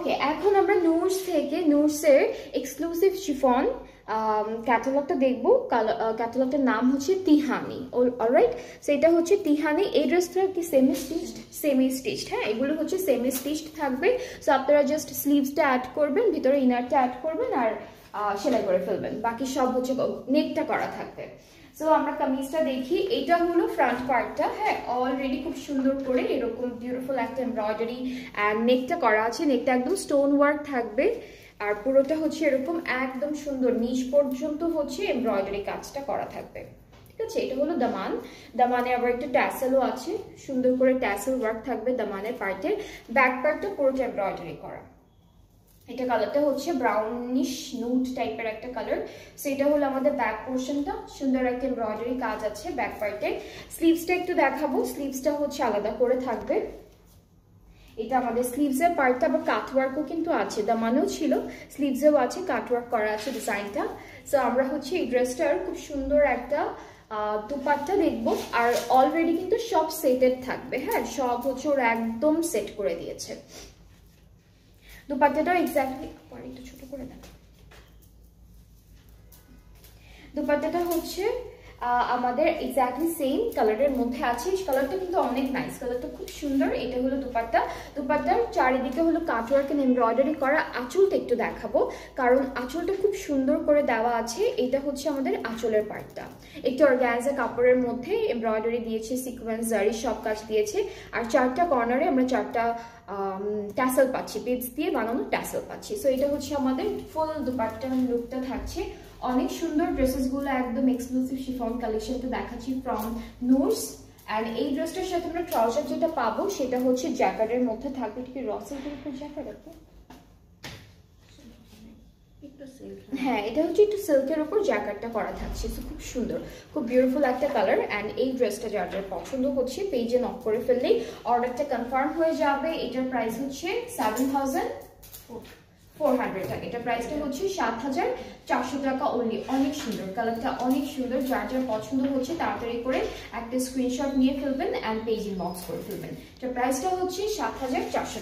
ওকে, এখন আমরা নুরস থেকে নুরসের এক্সক্লুসিভ শিফন ক্যাটালগটা দেখবো। ক্যাটালগটার নাম হচ্ছে তিহানি। অলরাইট, সো এটা হচ্ছে তিহানি। এই ড্রেসটা কি সেমি স্টিচড, হ্যাঁ এগুলো হচ্ছে সেমি স্টিচড থাকবে। সো আপনারা জাস্ট স্লিভসটা অ্যাড করবেন, ভিতরে ইনারটা অ্যাড করবেন আর সেলাই করে ফেলবেন, বাকি সব হচ্ছে নেকটা করা থাকবে। সো আমরা কামিজটা দেখি, এটা হলো ফ্রন্ট পার্টটা। হ্যাঁ, অলরেডি খুব সুন্দর করে এরকম বিউটিফুল একটা এমব্রয়ডারি অ্যান্ড নেকটা করা আছে। নেকটা একদম স্টোন ওয়ার্ক থাকবে আর পুরোটা হচ্ছে এরকম একদম সুন্দর নিচ পর্যন্ত হচ্ছে এমব্রয়ডারি কাজটা করা থাকবে। ঠিক আছে, এটা হলো দামান। দামানে আবার একটা ট্যাসেলও আছে, সুন্দর করে ট্যাসেল ওয়ার্ক থাকবে দামানের পার্টে। ব্যাক পার্টটা পুরোটা এমব্রয়ডারি করা। এটা কালারটা হচ্ছে ব্রাউনিশ নুড টাইপের একটা কালার। সো এটা হলো আমাদের ব্যাক পোর্শনটা, সুন্দর একটা এমব্রয়ডারি কাজ আছে ব্যাক পার্টে। স্লিভসটা একটু দেখাবো, স্লিভসটা হচ্ছে আলাদা করে থাকবে। এটা আমাদের স্লিভসের পার্টটা আবার কাটওয়ার্কও কিন্তু আছে, দামানেও ছিল, স্লিভসেও আছে, কাটওয়ার্ক করা আছে ডিজাইনটা। সো আমরা হচ্ছে এই ড্রেসটার খুব সুন্দর একটা দুপাট্টা দেখবো। আর অলরেডি কিন্তু সব সেটেড থাকবে, হ্যাঁ সব হচ্ছে ওরা একদম সেট করে দিয়েছে। দুপাট্টাটাও এক্স্যাক্টলি একটু ছোট করে দেন। দুপাট্টাটা হচ্ছে আমাদের এক্স্যাক্টলি সেম কালারের মধ্যে আছে। কালারটা কিন্তু অনেক নাইস, কালারটা খুব সুন্দর। এটা হলো দুপাট্টা। দুপাট্টার চারিদিকে হলো কাটওয়ার্ক এন্ড এমব্রয়ডারি করা। আঁচলটা একটু দেখাবো, কারণ আঁচলটা খুব সুন্দর করে দেওয়া আছে। এটা হচ্ছে আমাদের আঁচলের পার্টটা, একটু অর্গানজা কাপড়ের মধ্যে এমব্রয়ডারি দিয়েছে, সিকোয়েন্স জারি সব কাজ দিয়েছে। আর চারটা কর্নারে আমরা চারটা ট্যাসেল পাচ্ছি, বিডস দিয়ে বানানো ট্যাসেল পাচ্ছি। সো এটা হচ্ছে আমাদের ফুল দুপাট্টা লুকটা থাকছে। অনেক সুন্দর ড্রেসেসগুলো একদম এক্সক্লুসিভ শিফন কালেকশনটা দেখাচ্ছি ফ্রম নুরস। অ্যান্ড এই ড্রেসটার সাথে আমরা ট্রাউজার যেটা পাবো সেটা হচ্ছে জ্যাকেটের মধ্যে থাকবে। ঠিক রসের উপর জ্যাকেট আছে, হ্যাঁ এটা হচ্ছে একটু সিল্কের উপর জ্যাকেটটা করা থাকছে। সো খুব সুন্দর, খুব বিউটিফুল একটা কালার। অ্যান্ড এই ড্রেসটা যার যার পছন্দ হচ্ছে পেজে নক করে ফেললেই অর্ডারটা কনফার্ম হয়ে যাবে। এটার প্রাইস হচ্ছে 7,400 টাকা। এটা প্রাইসটা হচ্ছে 7,400 টাকা অনলি। অনেক সুন্দর কালারটা, অনেক সুন্দর। যার যার পছন্দ হচ্ছে তাড়াতাড়ি করে একটা স্ক্রিনশট নিয়ে ফেলবেন অ্যান্ড পেজ ইনবক্স করে ফেলবেন। এটা প্রাইসটা হচ্ছে 7,400